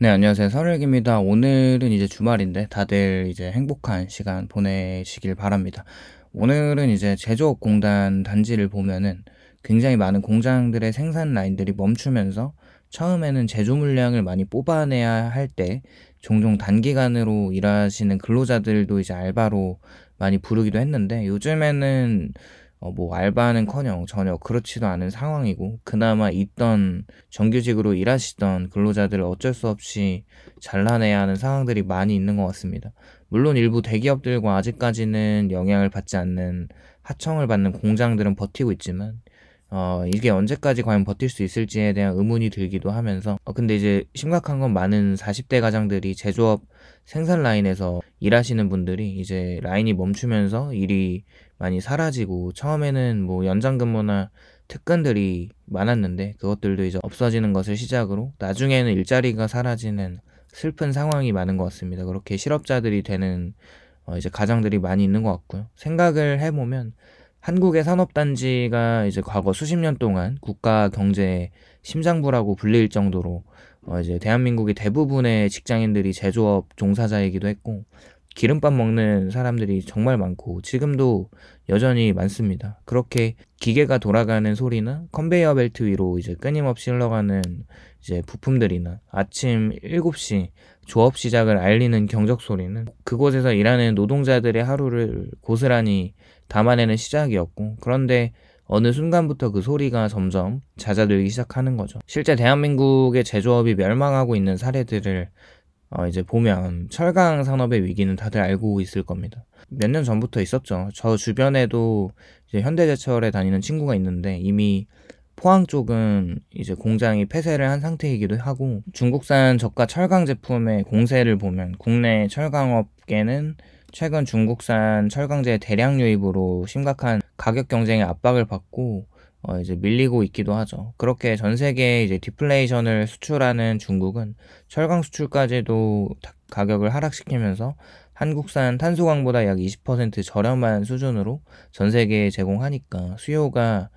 네, 안녕하세요. 설일기입니다. 오늘은 이제 주말인데 다들 이제 행복한 시간 보내시길 바랍니다. 오늘은 이제 제조업 공단 단지를 보면은 굉장히 많은 공장들의 생산 라인들이 멈추면서 처음에는 제조 물량을 많이 뽑아내야 할 때 종종 단기간으로 일하시는 근로자들도 이제 알바로 많이 부르기도 했는데, 요즘에는 뭐 알바는커녕 전혀 그렇지도 않은 상황이고, 그나마 있던 정규직으로 일하시던 근로자들을 어쩔 수 없이 잘라내야 하는 상황들이 많이 있는 것 같습니다. 물론 일부 대기업들과 아직까지는 영향을 받지 않는 하청을 받는 공장들은 버티고 있지만, 이게 언제까지 과연 버틸 수 있을지에 대한 의문이 들기도 하면서, 근데 이제 심각한 건 많은 40대 가장들이 제조업 생산 라인에서 일하시는 분들이 이제 라인이 멈추면서 일이 많이 사라지고, 처음에는 뭐 연장 근무나 특근들이 많았는데 그것들도 이제 없어지는 것을 시작으로 나중에는 일자리가 사라지는 슬픈 상황이 많은 것 같습니다. 그렇게 실업자들이 되는 이제 가장들이 많이 있는 것 같고요. 생각을 해보면 한국의 산업단지가 이제 과거 수십 년 동안 국가 경제의 심장부라고 불릴 정도로 이제 대한민국의 대부분의 직장인들이 제조업 종사자이기도 했고, 기름밥 먹는 사람들이 정말 많고 지금도 여전히 많습니다. 그렇게 기계가 돌아가는 소리나 컨베이어 벨트 위로 이제 끊임없이 흘러가는 이제 부품들이나 아침 7시 조업 시작을 알리는 경적 소리는 그곳에서 일하는 노동자들의 하루를 고스란히 담아내는 시작이었고, 그런데 어느 순간부터 그 소리가 점점 잦아들기 시작하는 거죠. 실제 대한민국의 제조업이 멸망하고 있는 사례들을 이제 보면 철강 산업의 위기는 다들 알고 있을 겁니다. 몇 년 전부터 있었죠. 저 주변에도 이제 현대제철에 다니는 친구가 있는데, 이미 포항 쪽은 이제 공장이 폐쇄를 한 상태이기도 하고, 중국산 저가 철강 제품의 공세를 보면 국내 철강업계는 최근 중국산 철강제 대량 유입으로 심각한 가격 경쟁의 압박을 받고 이제 밀리고 있기도 하죠. 그렇게 전 세계에 이제 디플레이션을 수출하는 중국은 철강 수출까지도 가격을 하락시키면서 한국산 탄소광보다 약 20% 저렴한 수준으로 전 세계에 제공하니까 수요가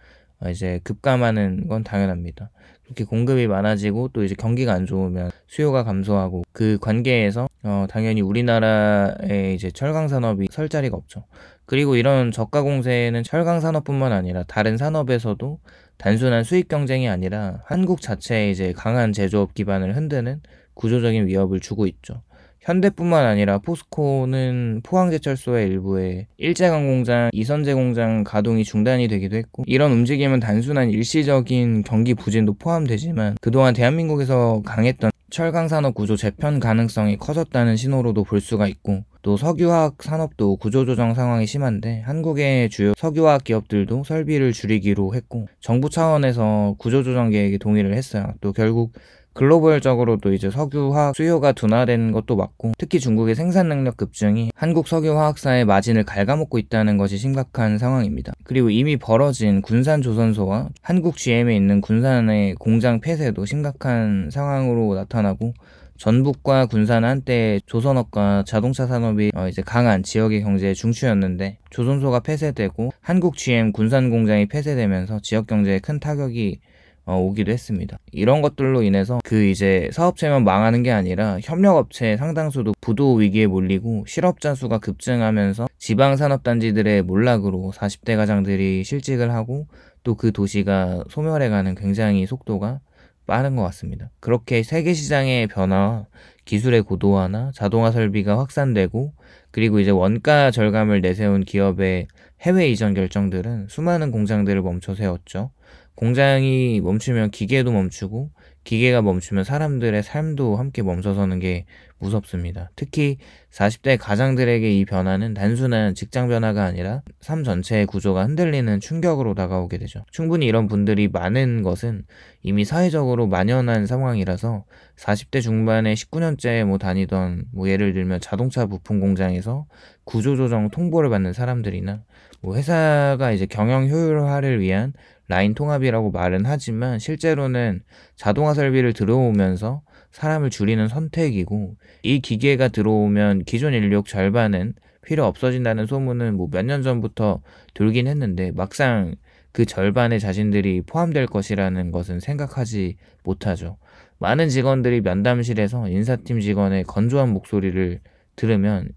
이제 급감하는 건 당연합니다. 그렇게 공급이 많아지고 또 이제 경기가 안 좋으면 수요가 감소하고, 그 관계에서 당연히 우리나라의 이제 철강 산업이 설 자리가 없죠. 그리고 이런 저가 공세는 철강 산업뿐만 아니라 다른 산업에서도 단순한 수익 경쟁이 아니라 한국 자체의 이제 강한 제조업 기반을 흔드는 구조적인 위협을 주고 있죠. 현대뿐만 아니라 포스코는 포항제철소의 일부에 일제강 공장, 이선제 공장 가동이 중단이 되기도 했고, 이런 움직임은 단순한 일시적인 경기 부진도 포함되지만 그동안 대한민국에서 강했던 철강 산업 구조 재편 가능성이 커졌다는 신호로도 볼 수가 있고, 또 석유화학 산업도 구조조정 상황이 심한데 한국의 주요 석유화학 기업들도 설비를 줄이기로 했고, 정부 차원에서 구조조정 계획에 동의를 했어요. 또 결국 글로벌적으로도 이제 석유화학 수요가 둔화된 것도 맞고, 특히 중국의 생산 능력 급증이 한국 석유화학사의 마진을 갉아먹고 있다는 것이 심각한 상황입니다. 그리고 이미 벌어진 군산 조선소와 한국 GM에 있는 군산의 공장 폐쇄도 심각한 상황으로 나타나고, 전북과 군산은 한때 조선업과 자동차 산업이 이제 강한 지역의 경제의 중추였는데, 조선소가 폐쇄되고 한국 GM 군산 공장이 폐쇄되면서 지역 경제에 큰 타격이 오기도 했습니다. 이런 것들로 인해서 그 이제 사업체만 망하는 게 아니라 협력업체 상당수도 부도 위기에 몰리고, 실업자 수가 급증하면서 지방산업단지들의 몰락으로 40대 가장들이 실직을 하고, 또 그 도시가 소멸해가는 굉장히 속도가 빠른 것 같습니다. 그렇게 세계 시장의 변화와 기술의 고도화나 자동화 설비가 확산되고, 그리고 이제 원가 절감을 내세운 기업의 해외 이전 결정들은 수많은 공장들을 멈춰 세웠죠. 공장이 멈추면 기계도 멈추고, 기계가 멈추면 사람들의 삶도 함께 멈춰서는 게 무섭습니다. 특히 40대 가장들에게 이 변화는 단순한 직장 변화가 아니라 삶 전체의 구조가 흔들리는 충격으로 다가오게 되죠. 충분히 이런 분들이 많은 것은 이미 사회적으로 만연한 상황이라서 40대 중반에 19년째 뭐 다니던, 뭐 예를 들면 자동차 부품 공장에서 구조조정 통보를 받는 사람들이나, 뭐 회사가 이제 경영 효율화를 위한 라인 통합이라고 말은 하지만 실제로는 자동화 설비를 들어오면서 사람을 줄이는 선택이고, 이 기계가 들어오면 기존 인력 절반은 필요 없어진다는 소문은 뭐 몇 년 전부터 돌긴 했는데, 막상 그 절반의 자신들이 포함될 것이라는 것은 생각하지 못하죠. 많은 직원들이 면담실에서 인사팀 직원의 건조한 목소리를 들으면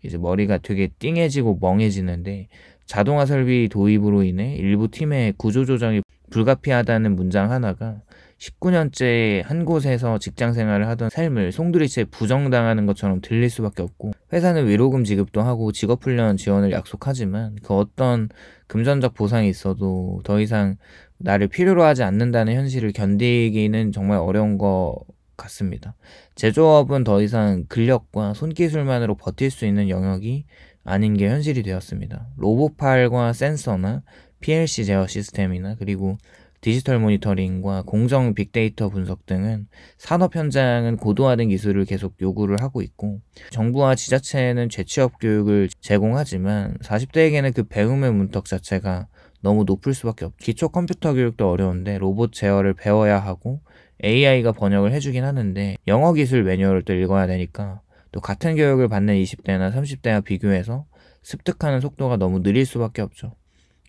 이제 머리가 되게 띵해지고 멍해지는데, 자동화 설비 도입으로 인해 일부 팀의 구조조정이 불가피하다는 문장 하나가 19년째 한 곳에서 직장 생활을 하던 삶을 송두리째 부정당하는 것처럼 들릴 수밖에 없고, 회사는 위로금 지급도 하고 직업훈련 지원을 약속하지만 그 어떤 금전적 보상이 있어도 더 이상 나를 필요로 하지 않는다는 현실을 견디기는 정말 어려운 것 같습니다. 제조업은 더 이상 근력과 손기술만으로 버틸 수 있는 영역이 아닌 게 현실이 되었습니다. 로봇팔과 센서나 PLC 제어 시스템이나 그리고 디지털 모니터링과 공정 빅데이터 분석 등은 산업 현장은 고도화된 기술을 계속 요구를 하고 있고, 정부와 지자체는 재취업 교육을 제공하지만 40대에게는 그 배움의 문턱 자체가 너무 높을 수밖에 없죠. 기초 컴퓨터 교육도 어려운데 로봇 제어를 배워야 하고 AI가 번역을 해주긴 하는데 영어 기술 매뉴얼을 또 읽어야 되니까, 또 같은 교육을 받는 20대나 30대와 비교해서 습득하는 속도가 너무 느릴 수밖에 없죠.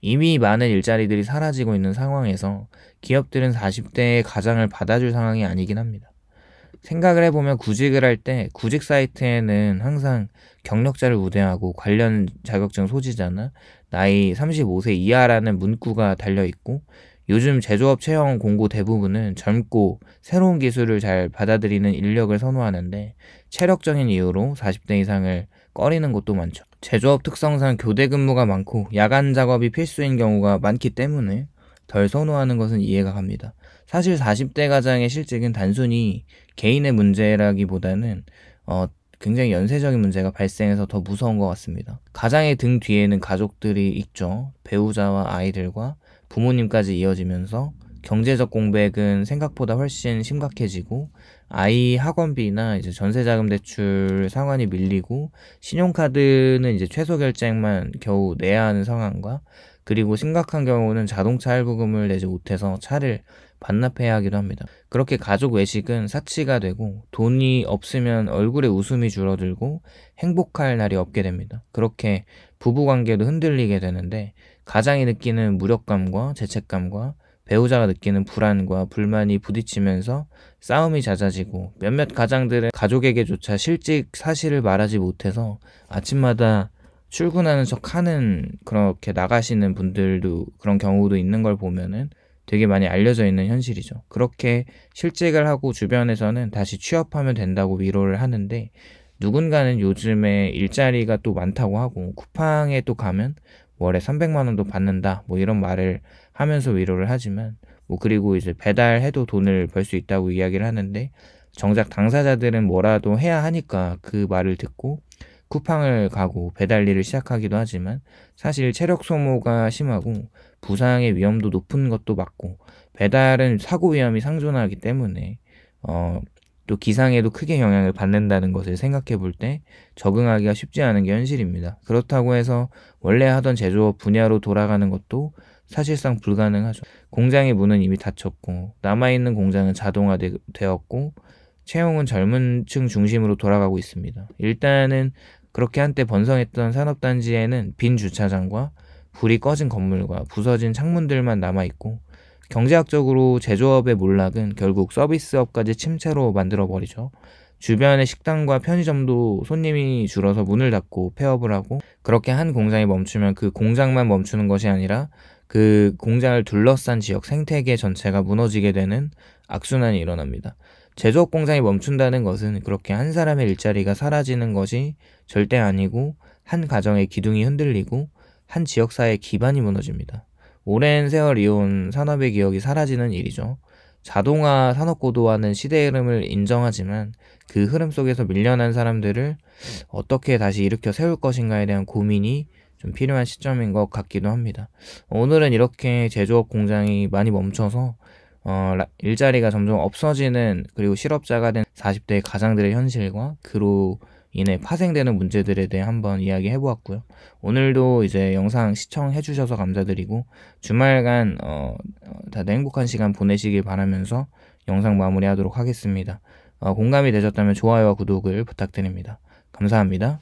이미 많은 일자리들이 사라지고 있는 상황에서 기업들은 40대의 가장을 받아줄 상황이 아니긴 합니다. 생각을 해보면 구직을 할 때 구직 사이트에는 항상 경력자를 우대하고 관련 자격증 소지자나 나이 35세 이하라는 문구가 달려있고, 요즘 제조업 채용 공고 대부분은 젊고 새로운 기술을 잘 받아들이는 인력을 선호하는데, 체력적인 이유로 40대 이상을 꺼리는 곳도 많죠. 제조업 특성상 교대 근무가 많고 야간 작업이 필수인 경우가 많기 때문에 덜 선호하는 것은 이해가 갑니다. 사실 40대 가장의 실직은 단순히 개인의 문제라기보다는 굉장히 연쇄적인 문제가 발생해서 더 무서운 것 같습니다. 가장의 등 뒤에는 가족들이 있죠. 배우자와 아이들과 부모님까지 이어지면서 경제적 공백은 생각보다 훨씬 심각해지고, 아이 학원비나 이제 전세자금 대출 상환이 밀리고, 신용카드는 이제 최소 결제액만 겨우 내야 하는 상황과, 그리고 심각한 경우는 자동차 할부금을 내지 못해서 차를 반납해야 하기도 합니다. 그렇게 가족 외식은 사치가 되고, 돈이 없으면 얼굴에 웃음이 줄어들고 행복할 날이 없게 됩니다. 그렇게 부부관계도 흔들리게 되는데, 가장이 느끼는 무력감과 죄책감과 배우자가 느끼는 불안과 불만이 부딪히면서 싸움이 잦아지고, 몇몇 가장들은 가족에게조차 실직 사실을 말하지 못해서 아침마다 출근하는 척 하는, 그렇게 나가시는 분들도, 그런 경우도 있는 걸 보면은 되게 많이 알려져 있는 현실이죠. 그렇게 실직을 하고 주변에서는 다시 취업하면 된다고 위로를 하는데, 누군가는 요즘에 일자리가 또 많다고 하고 쿠팡에 또 가면 월에 300만 원도 받는다 뭐 이런 말을 하면서 위로를 하지만, 그리고 이제 배달해도 돈을 벌 수 있다고 이야기를 하는데, 정작 당사자들은 뭐라도 해야 하니까 그 말을 듣고 쿠팡을 가고 배달 일을 시작하기도 하지만, 사실 체력 소모가 심하고 부상의 위험도 높은 것도 맞고, 배달은 사고 위험이 상존하기 때문에 또 기상에도 크게 영향을 받는다는 것을 생각해 볼 때 적응하기가 쉽지 않은 게 현실입니다. 그렇다고 해서 원래 하던 제조업 분야로 돌아가는 것도 사실상 불가능하죠. 공장의 문은 이미 닫혔고 남아있는 공장은 자동화되었고 채용은 젊은 층 중심으로 돌아가고 있습니다. 일단은 그렇게 한때 번성했던 산업단지에는 빈 주차장과 불이 꺼진 건물과 부서진 창문들만 남아있고, 경제학적으로 제조업의 몰락은 결국 서비스업까지 침체로 만들어버리죠. 주변의 식당과 편의점도 손님이 줄어서 문을 닫고 폐업을 하고, 그렇게 한 공장이 멈추면 그 공장만 멈추는 것이 아니라 그 공장을 둘러싼 지역 생태계 전체가 무너지게 되는 악순환이 일어납니다. 제조업 공장이 멈춘다는 것은 그렇게 한 사람의 일자리가 사라지는 것이 절대 아니고, 한 가정의 기둥이 흔들리고 한 지역사회의 기반이 무너집니다. 오랜 세월 이어온 산업의 기억이 사라지는 일이죠. 자동화 산업 고도화는 시대의 흐름을 인정하지만 그 흐름 속에서 밀려난 사람들을 어떻게 다시 일으켜 세울 것인가에 대한 고민이 좀 필요한 시점인 것 같기도 합니다. 오늘은 이렇게 제조업 공장이 많이 멈춰서 일자리가 점점 없어지는, 그리고 실업자가 된 40대의 가장들의 현실과 그로 인해 파생되는 문제들에 대해 한번 이야기해 보았고요. 오늘도 이제 영상 시청해 주셔서 감사드리고, 주말간 다들 행복한 시간 보내시길 바라면서 영상 마무리하도록 하겠습니다. 공감이 되셨다면 좋아요와 구독을 부탁드립니다. 감사합니다.